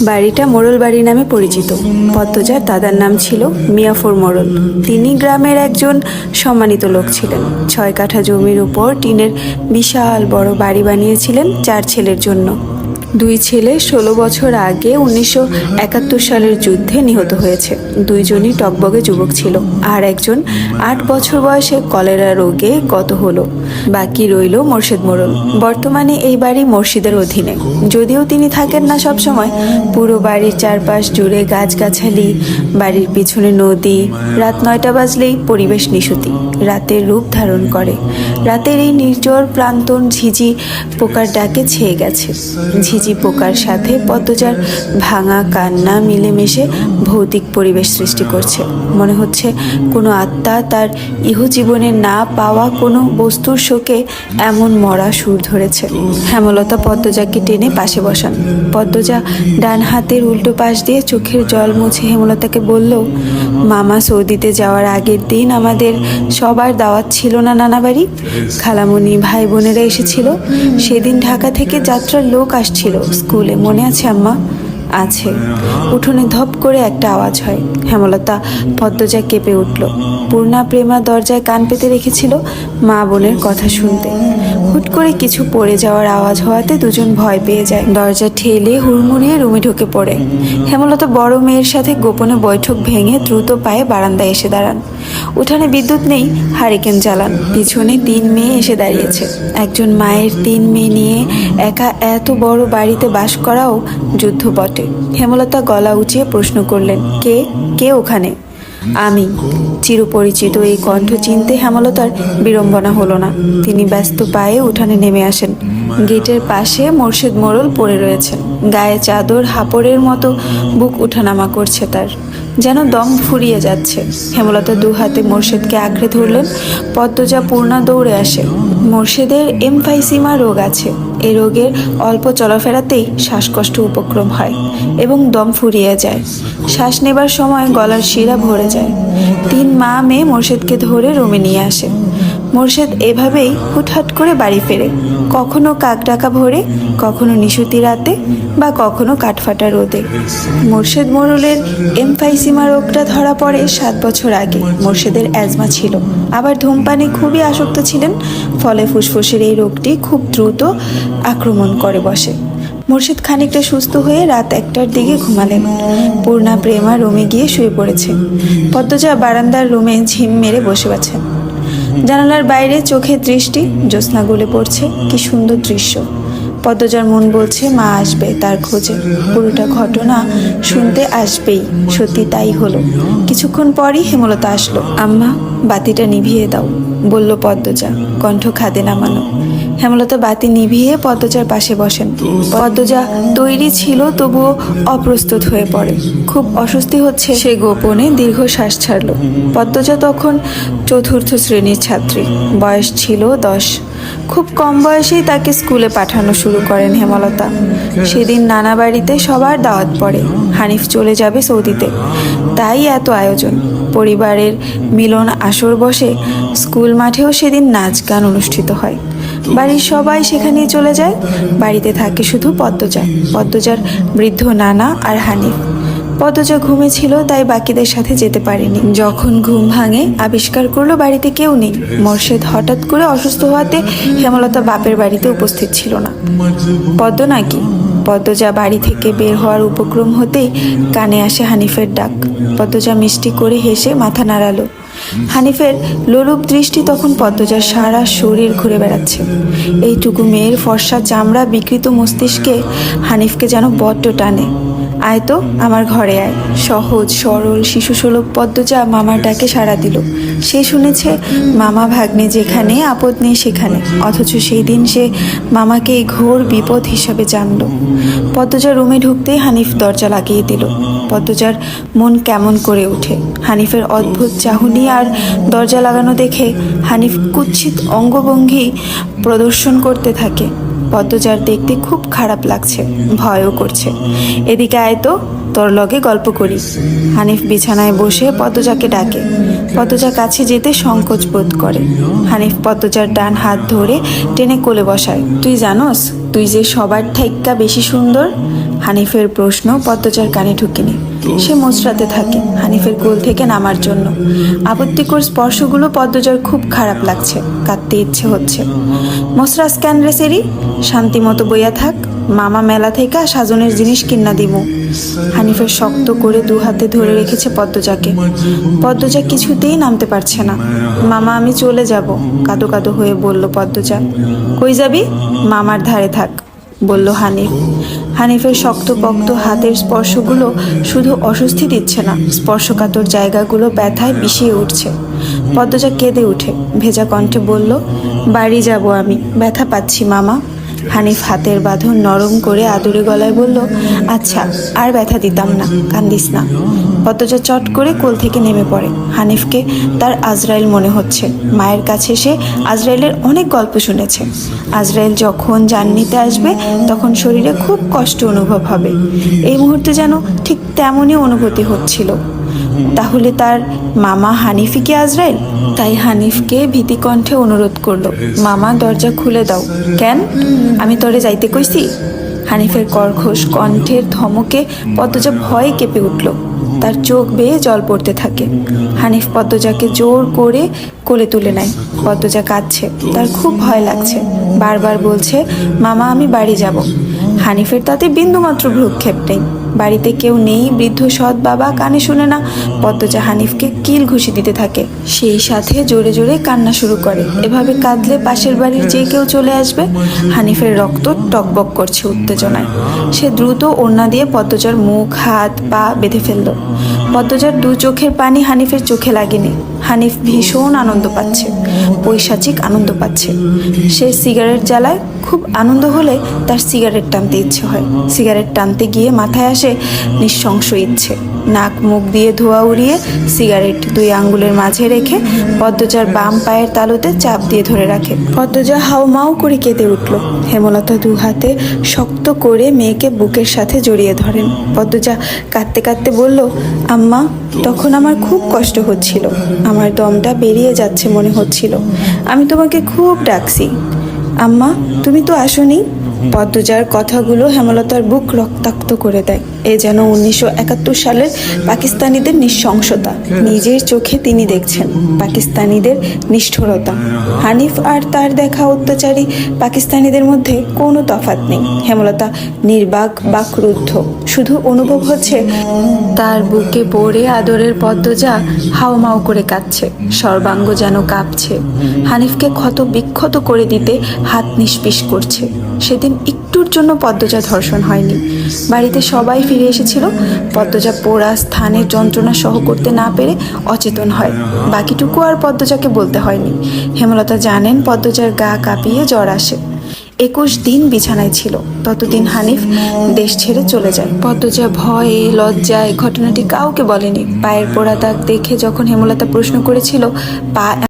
বাড়িটা মোড়ল বাড়ি নামে পরিচিত। পদ্মজার দাদার নাম ছিল মিয়াফর মোড়ল। তিনি গ্রামের একজন সম্মানিত লোক ছিলেন। 6 কাঠা জমির উপর টিনের বিশাল বড় বাড়ি বানিয়েছিলেন 4 ছেলের জন্য। 2 ছেলে 16 বছর আগে 1971 সালের যুদ্ধে নিহত হয়েছে। 2 জনই টকবগে যুবক ছিল, আর একজন 8 বছর বয়সে কলেরা রোগে গত হলো। বাকি রইল মোর্শেদ মোড়ল। বর্তমানে এই বাড়ি মসজিদের অধীনে, যদিও তিনি থাকেন না সব সময়। পুরো বাড়ির চারপাশ জুড়ে গাছগাছালি, বাড়ির পিছনে নদী। রাত 9টা বাজলেই পরিবেশ নিশুতি, রাতের রূপ ধারণ করে। রাতের এই নির্জর প্রান্তন ঝিঝি পোকার ডাকে ছেয়ে গেছে। ঝিঝি পোকার সাথে পদ্মজার ভাঙা কান্না মিলেমিশে ভৌতিক পরিবেশ সৃষ্টি করছে। মনে হচ্ছে কোনো আত্মা তার ইহজীবনে না পাওয়া কোনো বস্তুর শোকে এমন মরা সুর ধরেছে। হেমলতা পদ্মজাকে টেনে পাশে বসান। পদ্মজা ডান হাতের উল্টো পাশ দিয়ে চোখের জল মুছে হেমলতাকে বলল, মামা সৌদিতে যাওয়ার আগের দিন আমাদের সবার দাওয়াত ছিল না নানা বাড়ি? খালামণি, ভাই বোনেরা এসেছিল। সেদিন ঢাকা থেকে যাত্রার লোক আসছিল স্কুলে, মনে আছে আম্মা? আছে। উঠোনে ধপ করে একটা আওয়াজ হয়। হেমলতা পদ্মজা কেঁপে উঠল। পূর্ণা প্রেমা দরজায় কান পেতে রেখেছিল মা বোনের কথা শুনতে। হুট করে কিছু পড়ে যাওয়ার আওয়াজ হওয়াতে দুজন ভয় পেয়ে যায়। দরজা ঠেলে হুড়মুড়িয়ে রুমে ঢুকে পড়ে। হেমলতা বড় মেয়ের সাথে গোপনে বৈঠক ভেঙে দ্রুত পায়ে বারান্দায় এসে দাঁড়ান। উঠানে বিদ্যুৎ নেই, হারিকেন জ্বালান। পিছনে 3 মেয়ে এসে দাঁড়িয়েছে। একজন মায়ের 3 মেয়ে নিয়ে একা এত বড় বাড়িতে বাস করাও যুদ্ধ বটে। হেমলতা গলা উঁচিয়ে প্রশ্ন করলেন, কে কে ওখানে? আমি। চিরপরিচিত এই কণ্ঠ চিনতে হেমলতার বিড়ম্বনা হলো না। তিনি ব্যস্ত পায়ে উঠানে নেমে আসেন। গেটের পাশে মোর্শেদ মোড়ল পড়ে রয়েছেন। গায়ে চাদর, হাপড়ের মতো বুক উঠানামা করছে তার, যেন দম ফুরিয়ে যাচ্ছে। হেমলতা 2 হাতে মোর্শেদকে আঁকড়ে ধরলেন। পদ্মজা পূর্ণা দৌড়ে আসে। মোর্শেদের এমফাইসিমা রোগ আছে। এই রোগের অল্প চলাফেরাতেই শ্বাসকষ্ট উপক্রম হয় এবং দম ফুরিয়ে যায়। শ্বাস নেবার সময় গলার শিরা ভরে যায়। 3 মা মেয়ে মোর্শেদকে ধরে রুমে নিয়ে আসে। মোর্শেদ এভাবেই হুটহাট করে বাড়ি ফেরে, কখনো কাক ডাকা ভোরে, কখনো নিশুতি রাতে, বা কখনো কাঠফাটা রোদে। মোর্শেদ মোড়লের এমফাইসিমা রোগটা ধরা পড়ে 7 বছর আগে। মোর্শেদের অ্যাজমা ছিল, আবার ধূমপানে খুবই আসক্ত ছিলেন। ফলে ফুসফুসের এই রোগটি খুব দ্রুত আক্রমণ করে বসে। মোর্শেদ খানিকটা সুস্থ হয়ে রাত 1টার দিকে ঘুমালেন। পূর্ণা প্রেমা রুমে গিয়ে শুয়ে পড়েছে। পদ্মজা বারান্দার রুমে ঝিম মেরে বসে আছেন। জানালার বাইরে চোখের দৃষ্টি, জ্যোৎস্না গলে পড়ছে। কি সুন্দর দৃশ্য। পদ্মজার মন বলছে মা আসবে তার খোঁজে, পুরোটা ঘটনা শুনতে আসবেই। সত্যি তাই হলো। কিছুক্ষণ পরই হেমলতা আসলো। আম্মা, বাতিটা নিভিয়ে দাও, বলল পদ্মজা, কণ্ঠ খাদে নামানো। হেমলতা বাতি নিভিয়ে পদ্মজার পাশে বসেন। পদ্মজা তৈরি ছিল, তবুও অপ্রস্তুত হয়ে পড়ে। খুব অস্বস্তি হচ্ছে, সে গোপনে দীর্ঘশ্বাস ছাড়ল। পদ্মজা তখন 4র্থ শ্রেণীর ছাত্রী, বয়স ছিল 10। খুব কম বয়সেই তাকে স্কুলে পাঠানো শুরু করেন হেমলতা। সেদিন নানা বাড়িতে সবার দাওয়াত পড়ে। হানিফ চলে যাবে সৌদিতে, তাই এত আয়োজন। পরিবারের মিলন আসর বসে। স্কুল মাঠেও সেদিন নাচ গান অনুষ্ঠিত হয়। বাড়ির সবাই সেখানে চলে যায়। বাড়িতে থাকে শুধু পদ্মজা, পদ্মজার বৃদ্ধ নানা আর হানিফ। পদ্মজা ঘুমেছিল, তাই বাকিদের সাথে যেতে পারেনি। যখন ঘুম ভাঙে আবিষ্কার করলো বাড়িতে কেউ নেই। মোর্শেদ হঠাৎ করে অসুস্থ হওয়াতে হেমলতা বাপের বাড়িতে উপস্থিত ছিল না। পদ্ম নাকি? পদ্মজা বাড়ি থেকে বের হওয়ার উপক্রম হতেই কানে আসে হানিফের ডাক। পদ্মজা মিষ্টি করে হেসে মাথা নাড়ালো। হানিফের লোলুপ দৃষ্টি তখন পদ্মজার সারা শরীর ঘুরে বেড়াচ্ছে। এইটুকু মেয়ের ফর্সা চামড়া, বিকৃত মস্তিষ্কে হানিফকে যেন বড্ড টানে। আয় তো, আমার ঘরে আয়। সহজ সরল শিশুসুলভ পদ্মজা মামার ডাকে সাড়া দিল। সে শুনেছে মামা ভাগ্নে যেখানে, আপদ নেই সেখানে। অথচ সেই দিন সে মামাকে এই ঘোর বিপদ হিসাবে জানল। পদ্মজা রুমে ঢুকতেই হানিফ দরজা লাগিয়ে দিল। পদ্মজার মন কেমন করে ওঠে। হানিফের অদ্ভুত চাহনি আর দরজা লাগানো দেখে হানিফ কুৎসিত অঙ্গভঙ্গি প্রদর্শন করতে থাকে। পদ্মজার দেখতে খুব খারাপ লাগছে, ভয়ও করছে। এদিকে আয় তো, তোর লগে গল্প করি। হানিফ বিছানায় বসে পদ্মজাকে ডাকে। পদ্মজা কাছে যেতে সংকোচ বোধ করে। হানিফ পদ্মজার ডান হাত ধরে টেনে কোলে বসায়। তুই জানোস তুই যে সবার থাইক্কা বেশি সুন্দর? হানিফের প্রশ্ন পদ্মজার কানে ঢুকেনি। সে মোচড়াতে থাকে হানিফের কোল থেকে নামার জন্য। আপত্তিকর স্পর্শগুলো পদ্মজার খুব খারাপ লাগছে, কাঁদতে ইচ্ছে হচ্ছে। মোসরাস ক্যান রে সেরি, শান্তি মতো বইয়া থাক, মামা মেলা থেকে সাজনের জিনিস কিনা দিব। হানিফের শক্ত করে দু হাতে ধরে রেখেছে পদ্মজাকে। পদ্মজা কিছুতেই নামতে পারছে না। মামা আমি চলে যাব, কাঁদো কাঁদো হয়ে বলল পদ্মজা। কই যাবি? মামার ধারে থাক, বলল হানিফ। হানিফের শক্তপোক্ত হাতের স্পর্শগুলো শুধু অস্বস্তি দিচ্ছে না, স্পর্শকাতর জায়গাগুলো ব্যথায় বিষিয়ে উঠছে। পদ্মজা কেঁদে উঠে ভেজা কণ্ঠে বলল, বাড়ি যাব আমি, ব্যথা পাচ্ছি মামা। হানিফ হাতের বাঁধন নরম করে আদুরে গলায় বলল, আচ্ছা আর ব্যথা দিতাম না, কান্দিস না। পদ্মজা চট করে কোল থেকে নেমে পড়ে। হানিফকে তার আজরাইল মনে হচ্ছে। মায়ের কাছে সে আজরাইলের অনেক গল্প শুনেছে। আজরাইল যখন জান নিতে আসবে তখন শরীরে খুব কষ্ট অনুভব হবে। এই মুহূর্তে যেন ঠিক তেমনই অনুভূতি হচ্ছিল। তাহলে তার মামা হানিফই কি আজরাইল? তাই হানিফকে ভীতিকণ্ঠে অনুরোধ করলো, মামা দরজা খুলে দাও। কেন? আমি তোরে যাইতে কইছি? হানিফের কর্কশ কণ্ঠের ধমকে পদ্মজা ভয়ে কেঁপে উঠল। তার চোখ বেয়ে জল পড়তে থাকে। হানিফ পদ্মজাকে জোর করে কোলে তুলে নেয়। পদ্মজা কাঁদছে, তার খুব ভয় লাগছে, বারবার বলছে, মামা আমি বাড়ি যাব। হানিফের তাতে বিন্দুমাত্র ভ্রুক্ষেপ নেই। বাড়িতে কেউ নেই, বৃদ্ধ সৎ বাবা কানে শুনে না। পদ্মজা হানিফকে কিল ঘুষি দিতে থাকে, সেই সাথে জোরে জোরে কান্না শুরু করে। এভাবে কাঁদলে পাশের বাড়ির যে কেউ চলে আসবে। হানিফের রক্ত টকবক করছে উত্তেজনায়। সে দ্রুত ওড়না দিয়ে পদ্মজার মুখ হাত পা বেঁধে ফেলল। পদ্মজার দু চোখের পানি হানিফের চোখে লাগেনি। হানিফ ভীষণ আনন্দ পাচ্ছে, পৈশাচিক আনন্দ পাচ্ছে। সে সিগারেট জ্বালায়, খুব আনন্দ হলে তার সিগারেট টানতে ইচ্ছে হয়। সিগারেট টানতে গিয়ে মাথায় আসে নিঃশংস ইচ্ছে। নাক মুখ দিয়ে ধোঁয়া উড়িয়ে সিগারেট দুই আঙ্গুলের মাঝে রেখে পদ্মজার বাম পায়ের তালুতে চাপ দিয়ে ধরে রাখে। পদ্মজা হাউমাউ করে কেঁদে উঠল। হেমলতা দু হাতে শক্ত করে মেয়েকে বুকের সাথে জড়িয়ে ধরেন। পদ্মজা কাঁদতে কাঁদতে বলল, আম্মা তখন আমার খুব কষ্ট হচ্ছিল, আমার দমটা বেরিয়ে যাচ্ছে মনে হচ্ছিল। আমি তোমাকে খুব ডাকছি, আম্মা তুমি তো আসোনি। পদ্মজার কথাগুলো হেমলতার বুক রক্তাক্ত করে দেয়। এ যেন 1971 সালের পাকিস্তানিদের নৃশংসতা। নিজের চোখে তিনি দেখছেন পাকিস্তানিদের নিষ্ঠুরতা। হানিফ আর তার দেখা অত্যাচারী পাকিস্তানিদের মধ্যে কোনো তফাৎ নেই। হেমলতা নির্বাক বা ক্রুদ্ধ, শুধু অনুভব হচ্ছে তার বুকে পড়ে আদরের পদ্মজা হাওমাও করে কাঁদছে, সর্বাঙ্গ যেন কাঁপছে। হানিফকে ক্ষত বিক্ষত করে দিতে হাত নিষ্পিস করছে। সেদিন একটুর জন্য পদ্মজা ধর্ষণ হয়নি। বাড়িতে সবাই ফিরে এসেছিল। পদ্মজা পোড়া স্থানের যন্ত্রণা সহ করতে না পেরে অচেতন হয়। বাকিটুকু আর পদ্মজাকে বলতে হয়নি। হেমলতা জানেন পদ্মজার গা কাঁপিয়ে জ্বর আসে। 21 দিন বিছানায় ছিল। ততদিন হানিফ দেশ ছেড়ে চলে যায়। পদ্মজা ভয়ে লজ্জায় ঘটনাটি কাউকে বলেনি। পায়ের পোড়া দাগ দেখে যখন হেমলতা প্রশ্ন করেছিল, পা